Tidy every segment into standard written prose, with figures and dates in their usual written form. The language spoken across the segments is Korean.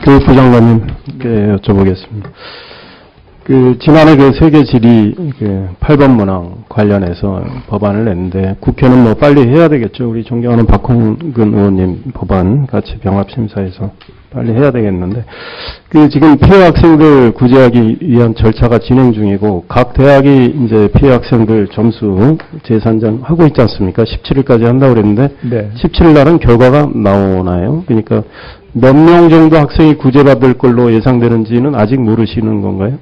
교육부 장관님께 여쭤보겠습니다. 지난해 세계 지리 8번 문항 관련해서 법안을 냈는데 국회는 뭐 빨리 해야 되겠죠. 우리 존경하는 박홍근 의원님 법안 같이 병합심사해서 빨리 해야 되겠는데 지금 피해 학생들 구제하기 위한 절차가 진행 중이고 각 대학이 이제 피해 학생들 점수 재산정 하고 있지 않습니까? 17일까지 한다고 그랬는데 네. 17일 날은 결과가 나오나요? 그러니까 몇 명 정도 학생이 구제받을 걸로 예상되는지는 아직 모르시는 건가요?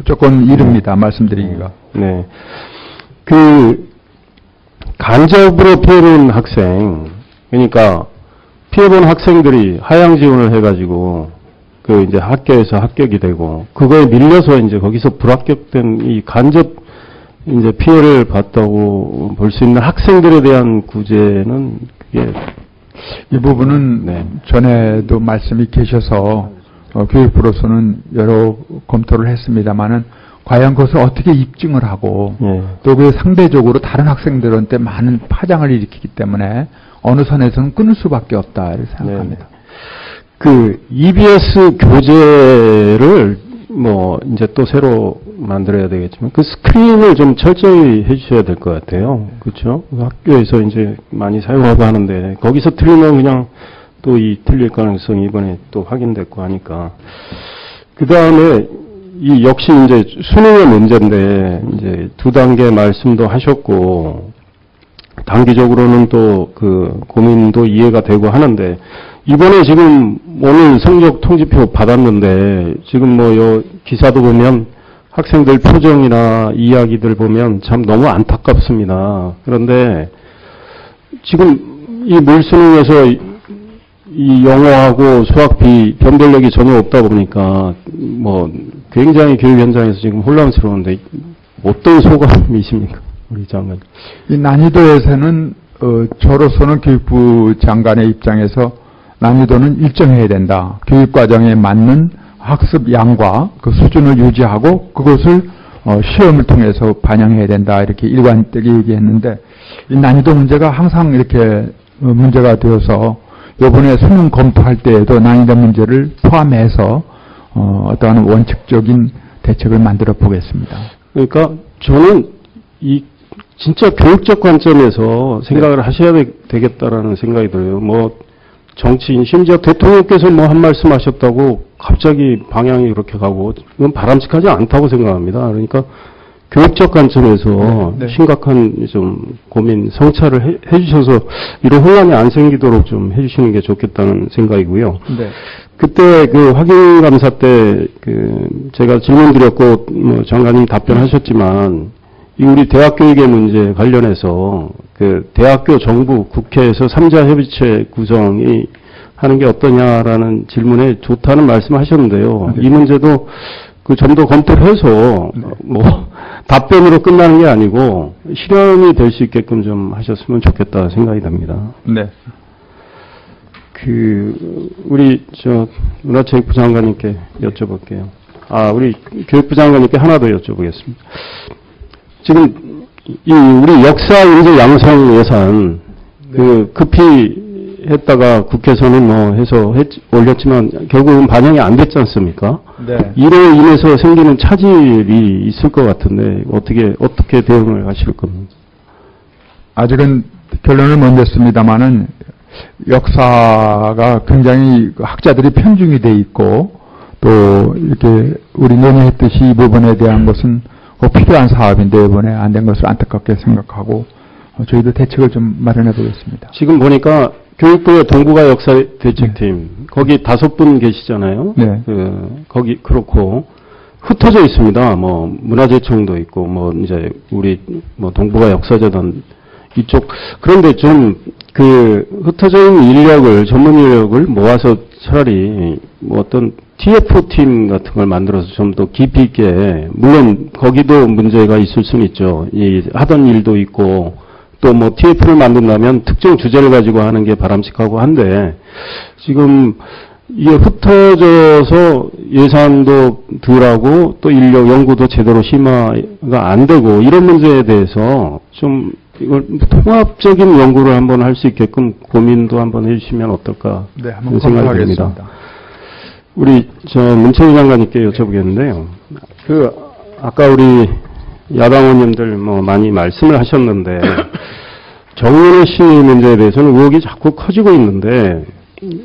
조금 이릅니다. 말씀드리기가. 네. 간접으로 피해본 학생, 그러니까 피해본 학생들이 하향 지원을 해가지고, 이제 학교에서 합격이 되고, 그거에 밀려서 이제 거기서 불합격된 이 간접 이제 피해를 봤다고 볼 수 있는 학생들에 대한 구제는 그게. 이 부분은 네. 전에도 말씀이 계셔서 교육부로서는 여러 검토를 했습니다만은 과연 그것을 어떻게 입증을 하고 네. 또 그 상대적으로 다른 학생들한테 많은 파장을 일으키기 때문에 어느 선에서는 끊을 수밖에 없다 이렇게 생각합니다. 네. EBS 교재를 뭐 이제 또 새로 만들어야 되겠지만 스크린을 좀 철저히 해주셔야 될 것 같아요. 그렇죠? 학교에서 이제 많이 사용하고 하는데 거기서 틀리면 그냥 또 틀릴 가능성이 이번에 또 확인됐고 하니까. 그 다음에 역시 이제 수능의 문제인데 이제 2단계 말씀도 하셨고 단기적으로는 또 고민도 이해가 되고 하는데 이번에 지금 오늘 성적 통지표 받았는데 지금 요 기사도 보면 학생들 표정이나 이야기들 보면 참 너무 안타깝습니다. 그런데 지금 이 물수능에서 이 영어하고 수학 변별력이 전혀 없다 보니까 굉장히 교육 현장에서 지금 혼란스러운데 어떤 소감이십니까, 우리 장관? 이 난이도에서는 저로서는 교육부 장관의 입장에서 난이도는 일정해야 된다. 교육 과정에 맞는 학습 양과 그 수준을 유지하고 그것을 시험을 통해서 반영해야 된다. 이렇게 일관되게 얘기했는데 이 난이도 문제가 항상 이렇게 문제가 되어서 이번에 수능 검토할 때에도 난이도 문제를 포함해서 어떠한 원칙적인 대책을 만들어 보겠습니다. 그러니까 저는 진짜 교육적 관점에서 생각을 하셔야 되겠다라는 생각이 들어요. 정치인 심지어 대통령께서 한 말씀 하셨다고 갑자기 방향이 그렇게 가고 이건 바람직하지 않다고 생각합니다. 그러니까 교육적 관점에서 네. 심각한 좀 고민, 성찰을 해주셔서 이런 혼란이 안 생기도록 좀 해주시는 게 좋겠다는 생각이고요. 네. 그때 확인 감사 때 제가 질문 드렸고 장관님 답변하셨지만 이 우리 대학 교육의 문제 관련해서 대학교 정부 국회에서 3자 협의체 구성이 하는 게 어떠냐라는 질문에 좋다는 말씀하셨는데요. 네. 이 문제도 좀 더 검토를 해서 답변으로 끝나는 게 아니고 실현이 될 수 있게끔 좀 하셨으면 좋겠다 생각이 듭니다. 네. 우리 문화체육부 장관님께 여쭤볼게요. 우리 교육부 장관님께 하나 더 여쭤보겠습니다. 지금 우리 역사 인재 양성 예산 급히 했다가 국회에서는 해서 올렸지만 결국은 반영이 안 됐지 않습니까? 네. 이로 인해서 생기는 차질이 있을 것 같은데 어떻게 대응을 하실 겁니까? 아직은 결론을 못 냈습니다만은 역사가 굉장히 학자들이 편중이 돼 있고 또 이렇게 우리 논의했듯이 이 부분에 대한 것은 꼭 필요한 사업인데 이번에 안 된 것을 안타깝게 생각하고 저희도 대책을 좀 마련해 보겠습니다. 지금 보니까 교육부의 동북아 역사 대책팀 거기 5분 계시잖아요. 네. 거기 그렇고 흩어져 있습니다. 문화재청도 있고 이제 우리 동북아 역사재단 이쪽 그런데 좀 흩어져 있는 인력을 전문 인력을 모아서 차라리 어떤 TF팀 같은 걸 만들어서 좀 더 깊이 있게 물론 거기도 문제가 있을 수는 있죠. 하던 일도 있고 또 TF를 만든다면 특정 주제를 가지고 하는 게 바람직하고 한데 지금 이게 흩어져서 예산도 덜하고 또 인력 연구도 제대로 심화가 안 되고 이런 문제에 대해서 좀 이걸 통합적인 연구를 한번 할 수 있게끔 고민도 한번 해주시면 어떨까 네, 한번 생각이 듭니다. 검토하겠습니다. 우리 문체부 장관님께 여쭤보겠는데요. 아까 우리 야당 의원님들 많이 말씀을 하셨는데 정윤회 씨 문제에 대해서는 의혹이 자꾸 커지고 있는데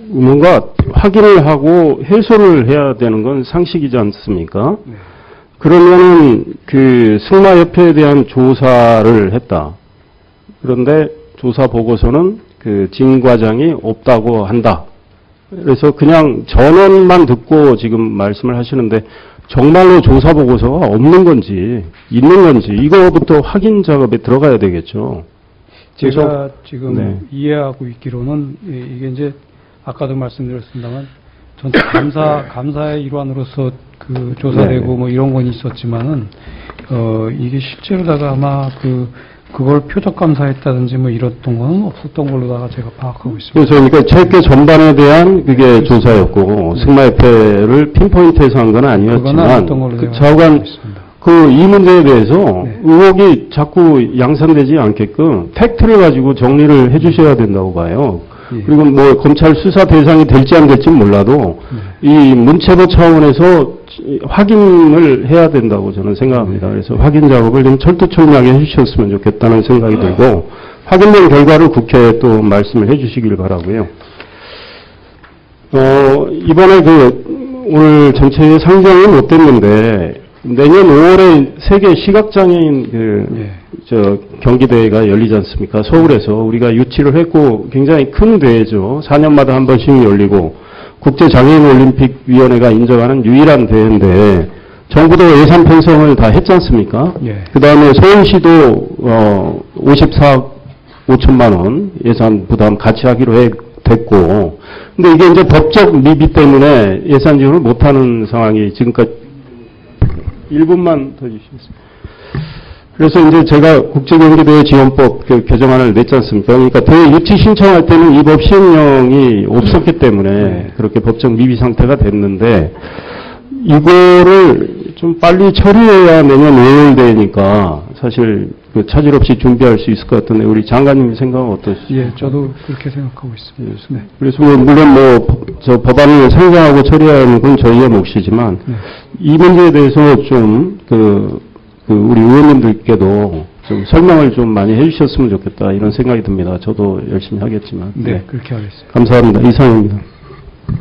뭔가 확인을 하고 해소를 해야 되는 건 상식이지 않습니까? 네. 그러면은 승마협회에 대한 조사를 했다. 그런데 조사 보고서는 진 과장이 없다고 한다. 그래서 그냥 전원만 듣고 지금 말씀을 하시는데 정말로 조사 보고서가 없는 건지 있는 건지 이거부터 확인 작업에 들어가야 되겠죠. 제가 지금 네. 이해하고 있기로는 이게 이제 아까도 말씀드렸습니다만 전체 감사의 일환으로서 조사되고 네. 이런 건 있었지만은 이게 실제로다가 아마 그걸 표적 감사했다든지 이랬던 거는 없었던 걸로다가 제가 파악하고 있습니다. 그래서 그러니까 체육계 전반에 대한 그게 조사였고 승마협회를 핀포인트해서 한 건 그건 아니었지만 아니었던 걸로 제가 좌우간 알고 있습니다. 이 문제에 대해서 네. 의혹이 자꾸 양산되지 않게끔 팩트를 가지고 정리를 해주셔야 된다고 봐요. 예. 그리고 검찰 수사 대상이 될지 안 될지 몰라도 이 문체부 차원에서 확인을 해야 된다고 저는 생각합니다. 그래서 확인 작업을 좀 철두철미하게 해주셨으면 좋겠다는 생각이 들고 확인된 결과를 국회에 또 말씀을 해주시길 바라고요. 이번에 오늘 전체의 상정이 못 됐는데 내년 5월에 세계 시각장애인 경기대회가 열리지 않습니까? 서울에서 우리가 유치를 했고 굉장히 큰 대회죠. 4년마다 한 번씩 열리고 국제장애인올림픽위원회가 인정하는 유일한 대회인데 정부도 예산 편성을 다 했지 않습니까? 예. 그 다음에 서울시도 54억 5천만 원 예산 부담 같이 하기로 됐고 근데 이게 이제 법적 미비 때문에 예산 지원을 못하는 상황이 지금까지 1분만 더 주시겠습니다. 그래서 이제 제가 국제경기대회 지원법 개정안을 냈지 않습니까? 그러니까 대회 유치 신청할 때는 이 법 시행령이 없었기 때문에 그렇게 법적 미비 상태가 됐는데 이거를 좀 빨리 처리해야 내년 5월 대회니까 사실 차질 없이 준비할 수 있을 것 같은데 우리 장관님 생각은 어떠시죠? 예, 저도 그렇게 생각하고 있습니다. 네. 그래서 물론 법안을 상정하고 처리하는 건 저희의 몫이지만 이 문제에 대해서 좀 우리 의원님들께도 좀 설명을 좀 많이 해주셨으면 좋겠다 이런 생각이 듭니다. 저도 열심히 하겠지만. 네, 그렇게 하겠습니다. 감사합니다. 이상입니다.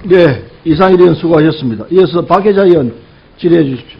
네, 이상일 의원 수고하셨습니다. 이어서 박혜자 의원 질의해 주십시오.